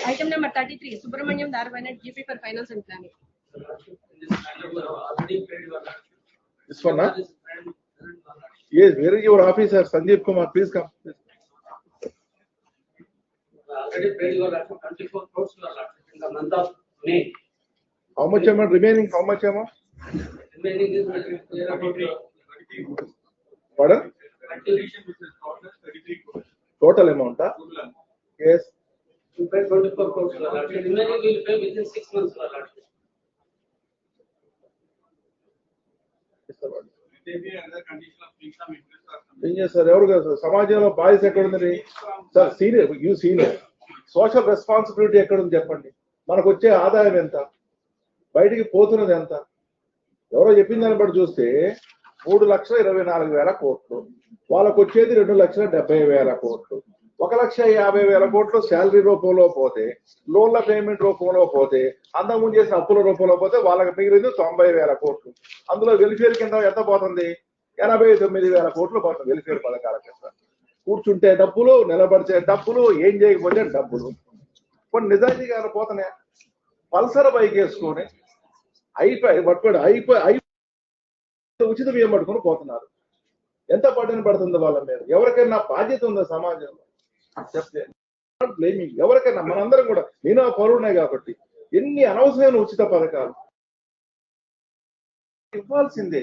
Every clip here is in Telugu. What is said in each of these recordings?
Item number 33, Subramaniam Daravanet, GP for Finance and Planning. This one, huh? Yes, where is your officer, Sandeep Kumar? Please come. Already paid your 24 crores in the month of May. How much amount remaining? How much amount? Remaining is 33. Pardon? Total amount, huh? Yes. You pay 24 crores. Remaining will pay within 6 months. Sir, సమాజంలో బాయ్స్ ఎక్కడ ఉంది sir? Senior, you senior, social responsibility ఎక్కడ ఉంది చెప్పండి. మనకు వచ్చే ఆదాయం ఎంత, బయటికి పోతున్నది ఎంత? ఎవరో చెప్పిన దాన్ని బట్టి చూస్తే 3,24,000 కోట్లు, వాళ్ళకు వచ్చేది 2,70,000 కోట్లు. 1,50,000 కోట్లు శాలరీ రూపంలో పోతే, లోన్ల పేమెంట్ రూపంలో పోతే, అంతకుముందు చేసిన అప్పుల రూపంలో పోతే వాళ్ళకి మిగిలింది 90,000 కోట్లు. అందులో వెల్ఫేర్ కింద ఎంత పోతుంది? 89,000 కోట్లు పోతుంది వెల్ఫేర్ పథకాల కింద. కూర్చుంటే డబ్బులు, నిలబడితే డబ్బులు, ఏం చేయకపోతే డబ్బులు. కొన్ని నిజాయితీగా పోతున్నాయి. పల్సర్ బైక్ వేసుకొని ఉచిత బియ్యం పట్టుకొని పోతున్నారు. ఎంత పడ్డని పడుతుంది వాళ్ళ మీద? ఎవరికైనా బాధ్యత ఉందా సమాజంలో? చెప్తే బ్లేమింగ్ ఎవరికైనా, మనందరం కూడా, నేను పౌరుడే కాబట్టి ఎన్ని అనవసరమైన ఉచిత పథకాలు ఇవ్వాల్సిందే.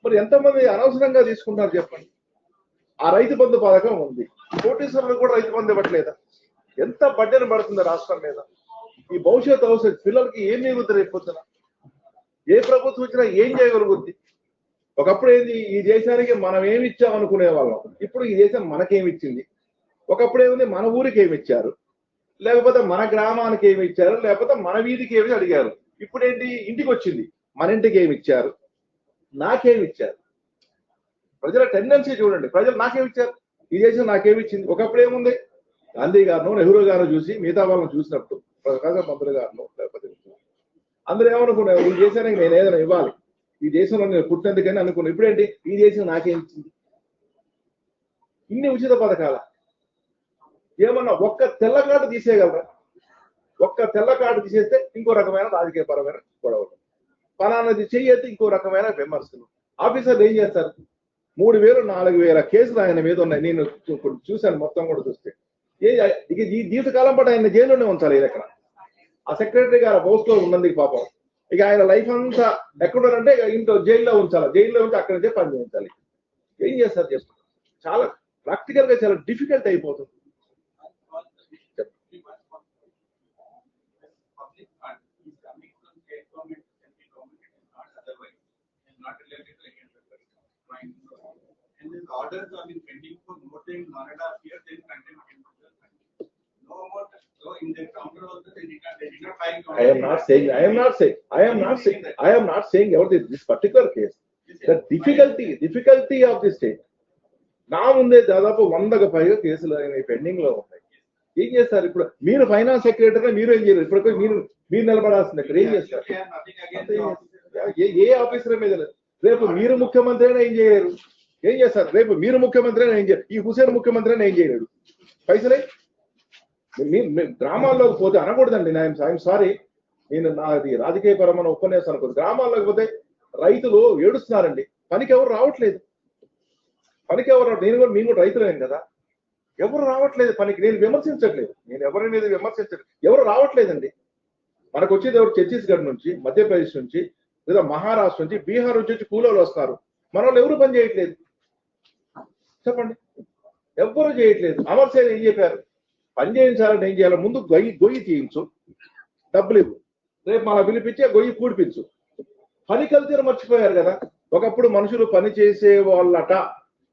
మరి ఎంతమంది అనవసరంగా తీసుకుంటారు చెప్పండి. ఆ రైతు బంధు పథకం ఉంది, కోటీశ్వరులు కూడా రైతు బంధు ఇవ్వట్లేదా? ఎంత బడ్డెను పడుతుంది రాష్ట్రం మీద? ఈ భవిష్యత్ అవసరం పిల్లలకి ఏం మిగులుతుంది రేపొద్దున? ఏ ప్రభుత్వం వచ్చినా ఏం చేయగలుగుద్ది? ఒకప్పుడు ఏంది, ఈ దేశానికి మనం ఏమి ఇచ్చాం అనుకునే వాళ్ళం, ఇప్పుడు ఈ దేశం మనకేమిచ్చింది. ఒకప్పుడు ఏముంది, మన ఊరికి ఏమి ఇచ్చారు, లేకపోతే మన గ్రామానికి ఏమి ఇచ్చారు, లేకపోతే మన వీధికి ఏమి అడిగారు. ఇప్పుడు ఏంటి, ఇంటికి వచ్చింది, మన ఇంటికి ఏమి ఇచ్చారు, నాకేమి ఇచ్చారు. ప్రజల టెండెన్సీ చూడండి, ప్రజలు నాకేమి ఇచ్చారు, ఈ దేశం నాకేమి ఇచ్చింది. ఒకప్పుడు ఏముంది, గాంధీ గారిను, నెహ్రూ గారు చూసి మిగతా వాళ్ళని చూసినప్పుడు, ప్రకాశం పంతులు గారిను, లేకపోతే అందరూ ఏమనుకున్నారు, ఈ దేశానికి నేను ఏదైనా ఇవ్వాలి, ఈ దేశంలో నేను పుట్టినందుకని అనుకున్నాను. ఇప్పుడేంటి, ఈ దేశం నాకేం ఇచ్చింది? ఇన్ని ఉచిత పథకాల ఏమన్నా ఒక్క తెల్ల కార్డు తీసేయగలరా? ఒక్క తెల్ల కార్డు తీసేస్తే ఇంకో రకమైన రాజకీయ పరమైన గొడవలు, పలానాది చెయ్యతే ఇంకో రకమైన విమర్శలు. ఆఫీసర్లు ఏం చేస్తారు? 3,000, 4,000 కేసులు ఆయన మీద ఉన్నాయి. నేను చూశాను, మొత్తం కూడా చూస్తే ఇక ఈ జీవితకాలం పాటు ఆయన జైల్లోనే ఉంచాలి. ఎక్కడ ఆ సెక్రటరీ గారు పోస్ట్ లో ఉన్నందుకు పాపం ఇక ఆయన లైఫ్ అంతా ఎక్కడున్నారంటే ఇంట్లో జైల్లో ఉంచాలి. జైల్లో ఉంచి అక్కడి నుంచే పని చేయించాలి. ఏం చేస్తారు చెప్పండి? చాలా ప్రాక్టికల్ గా చాలా డిఫికల్ట్ అయిపోతుంది. Orders have been pending for more than 1.5 years. Then contempt no more. So in the counter also they did not file. I am not saying about this particular case. The difficulty of the state. నా ముందే దాదాపు 100కు పైగా కేసులు పెండింగ్ లో ఉన్నాయి. ఏం చేస్తారు ఇప్పుడు? మీరు ఫైనాన్స్ సెక్రటరీ, మీరు ఏం చేయరు? ఇప్పుడు మీరు నిలబడాల్సింది ఇక్కడ. ఏం చేస్తారు? ఏ ఆఫీసర్ మీద రేపు మీరు ముఖ్యమంత్రి అయినా ఏం చేయలేరు. ఏం చేస్తారు? రేపు మీరు ముఖ్యమంత్రి అయినా ఏం చేయరు. ఈ హుసేన్ ముఖ్యమంత్రి అయినా ఏం చేయలేడు. పైసలే గ్రామాల్లోకి పోతే అనకూడదండి. ఐఎమ్ సారీ, నేను నాది రాజకీయ పరమైన ఉపన్యాసం అనుకోదు. గ్రామాల్లోకి పోతే రైతులు ఏడుస్తున్నారండి, పనికి ఎవరు రావట్లేదు. నేను కూడా రైతులేం కదా, ఎవరు రావట్లేదు పనికి. నేను విమర్శించట్లేదు, నేను ఎవరిని విమర్శించట్లేదు, ఎవరు రావట్లేదండి. మనకు వచ్చేది ఎవరు? ఛత్తీస్గఢ్ నుంచి, మధ్యప్రదేశ్ నుంచి, లేదా మహారాష్ట్ర నుంచి, బీహార్ నుంచి కూలోళ్ళు వస్తారు. మన వాళ్ళు ఎవరు పని చేయట్లేదు చెప్పండి, ఎవ్వరూ చేయట్లేదు. అమర్ సేన్ ఏం చెప్పారు? పని చేయించాలని ఏం చేయాలి? ముందు గొయ్యి తీయించు, డబ్బులు ఇవ్వు, రేపు మన పిలిపించే గొయ్యి కూడిపించు. పని కల్చర్ మర్చిపోయారు కదా. ఒకప్పుడు మనుషులు పని చేసే వాళ్ళట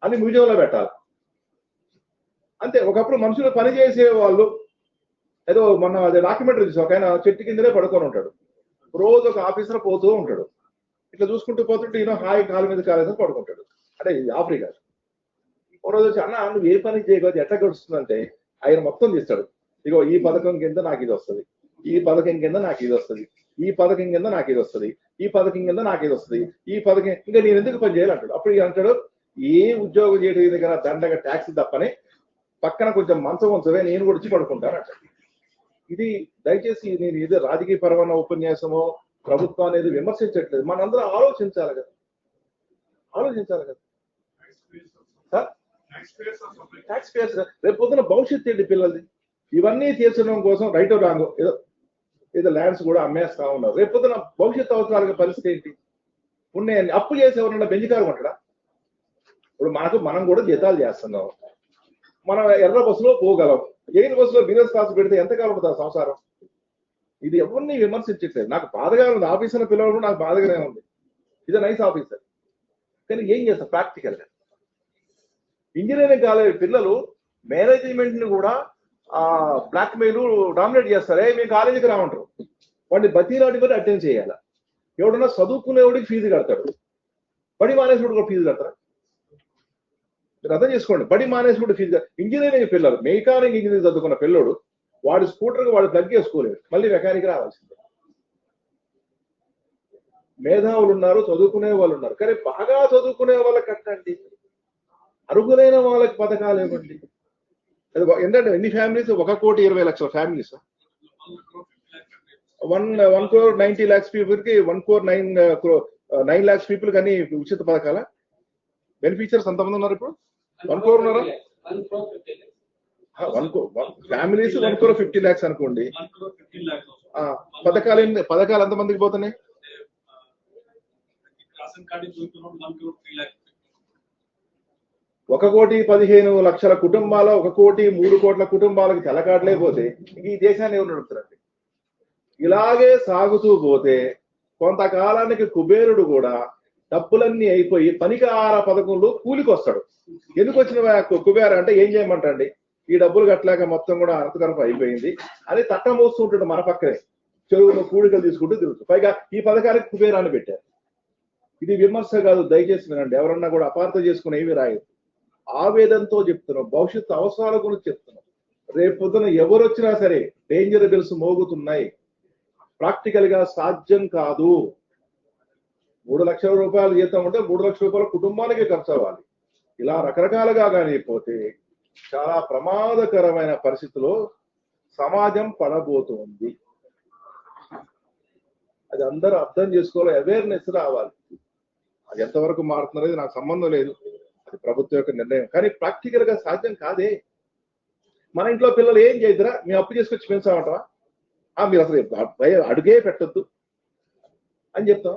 అని మ్యూజియంలో పెట్టాలి అంతే. ఒకప్పుడు మనుషులు పని చేసే వాళ్ళు ఏదో మొన్న అదే డాక్యుమెంటరీ చూసి ఒక ఆయన చెట్టు కిందనే పడుకొని ఉంటాడు. రోజు ఒక ఆఫీసర్ పోతూ ఉంటాడు, ఇట్లా చూసుకుంటూ పోతుంటే ఈయన హాయి కాలు మీద కాలేదని పడుకుంటాడు. అంటే ఆఫ్రికా. ఓ రోజు వచ్చి, అన్న నువ్వు ఏ పని చేయకపోతే ఎట్లా గడుస్తుందంటే ఆయన మొత్తం తీస్తాడు. ఇగో ఈ పథకం కింద నాకు ఇది వస్తుంది, ఈ పథకం కింద నాకు ఇది వస్తుంది, ఈ పథకం కింద నాకు ఇది వస్తుంది, ఈ పథకం కింద నాకు ఇది వస్తుంది, ఈ పథకం ఇంకా నేను ఎందుకు పని చేయాలంటాడు. అప్పుడు అంటాడు, ఏ ఉద్యోగం చేయడం దగ్గర దండగా ట్యాక్స్ తప్పని పక్కన కొంచెం మంచం ఉంచవే, నేను కూడా వచ్చి పడుకుంటాను అంటాడు. ఇది దయచేసి నేను ఏదో రాజకీయ పరమైన ఉపన్యాసమో ప్రభుత్వం అనేది విమర్శించట్లేదు, మనందరం ఆలోచించాలి కదా, సార్. ట్యాక్స్ పేయర్స్ రేపు పొద్దున భవిష్యత్తు ఏంటి పిల్లలది? ఇవన్నీ తీర్చడం కోసం రైట్ రాంగ్ ఏదో ల్యాండ్స్ కూడా అమ్మేస్తా ఉన్నారు. రేపు పొద్దున భవిష్యత్తు అవసరాల పరిస్థితి ఏంటి? ఉన్నాయని అప్పు చేసి ఎవరన్నా బెంజికారు ఉంటాడా? ఇప్పుడు మనం కూడా జీతాలు చేస్తున్నాం, మనం ఎర్ర బస్సులో పోగలం, ఎయిర్ బస్సులో బిజినెస్ క్లాస్ పెడితే ఎంతకాలం ఉంటుంది సంసారం? ఇది ఎవరిని విమర్శించట్లేదు. నాకు బాధగా ఉంది, ఆఫీసర్ పిల్లలు నాకు బాధగానే ఉంది. ఇది నైస్ ఆఫీసర్, కానీ ఏం చేస్తారు ప్రాక్టికల్ గా? ఇంజనీరింగ్ కాలేజ్ పిల్లలు మేనేజ్మెంట్ ని కూడా బ్లాక్ మెయిల్ డామినేట్ చేస్తారు. మేము కాలేజీకి రామంటారు, వాడిని బతీరాడి కూడా అటెండ్ చేయాలి. ఎవడన్నా చదువుకునేవాడికి ఫీజు కడతాడు, బడి మానేసుడు కూడా ఫీజు కడతారు. మీరు అర్థం చేసుకోండి, బడి మానేసుడు ఫీజు. ఇంజనీరింగ్ పిల్లలు, మెకానిక్ ఇంజనీరింగ్ చదువుకున్న పిల్లోడు వాడి స్కూటర్కి వాడు తగ్గేసుకోలేడు, మళ్ళీ మెకానిక్ రావాల్సిందే. మేధావులు ఉన్నారు, చదువుకునే వాళ్ళు ఉన్నారు, కానీ బాగా చదువుకునే వాళ్ళకి కట్టండి, అరుగులైన వాళ్ళకి పథకాలు ఇవ్వండి. ఏంటంటే ఎన్ని ఫ్యామిలీస్? 1,20,00,000 ఫ్యామిలీస్, 1,90,00,000 పీపుల్ కి 1,9 lakhs పీపుల్ కానీ ఉచిత పథకాల బెనిఫిషియర్స్ ఎంతమంది ఉన్నారు ఇప్పుడు? 1 crore ఉన్నారా? 1 ఫ్యామిలీస్ 1,50 lakhs అనుకోండి. పథకాలు ఎంతమందికి పోతున్నాయి? 1,15,00,000 కుటుంబాల 1,03 కోట్ల కుటుంబాలకు తెలకాట్లేకపోతే ఈ దేశాన్ని ఎవరు నడుపుతారండి? ఇలాగే సాగుతూ పోతే కొంతకాలానికి కుబేరుడు కూడా డబ్బులన్నీ అయిపోయి పనికార పథకంలో కూలికి వస్తాడు. ఎందుకు వచ్చిన కుబేర అంటే ఏం చేయమంటండి, ఈ డబ్బులు కట్టలేక మొత్తం కూడా అనంతకరం అయిపోయింది అని తట్ట మోస్తూ ఉంటాడు. మన పక్కనే చెరువులో కూడికలు తీసుకుంటూ తిరుగుతాడు. పైగా ఈ పథకానికి కుబేరాన్ని పెట్టారు. ఇది విమర్శ కాదు, దయచేసి వినండి. ఎవరన్నా కూడా అపార్థం చేసుకుని ఏమి రాయదు. ఆవేదనతో చెప్తున్నాం, భవిష్యత్తు అవసరాల గురించి చెప్తున్నాం. రేపు పొద్దున ఎవరు వచ్చినా సరే డేంజర్ బిల్స్ మోగుతున్నాయి. ప్రాక్టికల్ గా సాధ్యం కాదు. 3 లక్షల రూపాయలు జీతం ఉంటే 3 లక్షల రూపాయల కుటుంబానికి ఖర్చు అవ్వాలి. ఇలా రకరకాలుగా కానీ పోతే చాలా ప్రమాదకరమైన పరిస్థితిలో సమాజం పడబోతుంది. అది అందరూ అర్థం చేసుకోవాలి, అవేర్నెస్ రావాలి. అది ఎంతవరకు మారుతున్నది నాకు సంబంధం లేదు, అది ప్రభుత్వం యొక్క నిర్ణయం. కానీ ప్రాక్టికల్ గా సాధ్యం కాదే. మన ఇంట్లో పిల్లలు ఏం చేద్దరా, మేము అప్పు చేసుకొచ్చి పెంచామంటావా? మీరు అసలు అడుగే పెట్టద్దు అని చెప్తాం.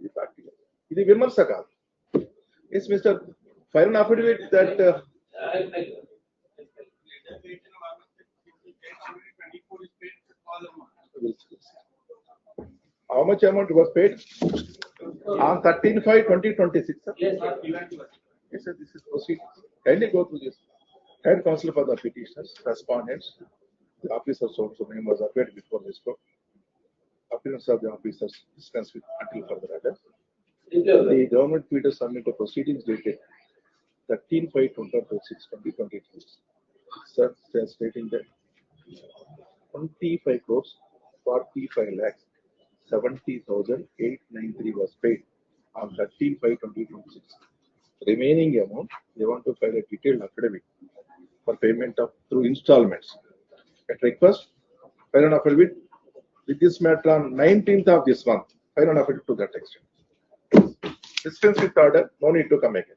ఇది ప్రాక్టికల్, ఇది విమర్శ కాదు. Yes mister file an affidavit that how much amount was paid on 13/5/2026, sir? Yes, Sir, this is proceedings. Kindly go through this. Head counsel for the petitioners, respondents, the officers also name was appeared before this court. Appearance of the officers discussed with until further order. The government Peter submitted proceedings dated 13/5/2026, sir, stating that 25 crores 45 lakhs 70,893 was paid on 13/5/2026. Remaining amount, they want to file a detailed affidavit for payment of through installments. At request, file an affidavit with this matter on 19th of this month. File an affidavit to that extent. Dispense with order, no need to come again.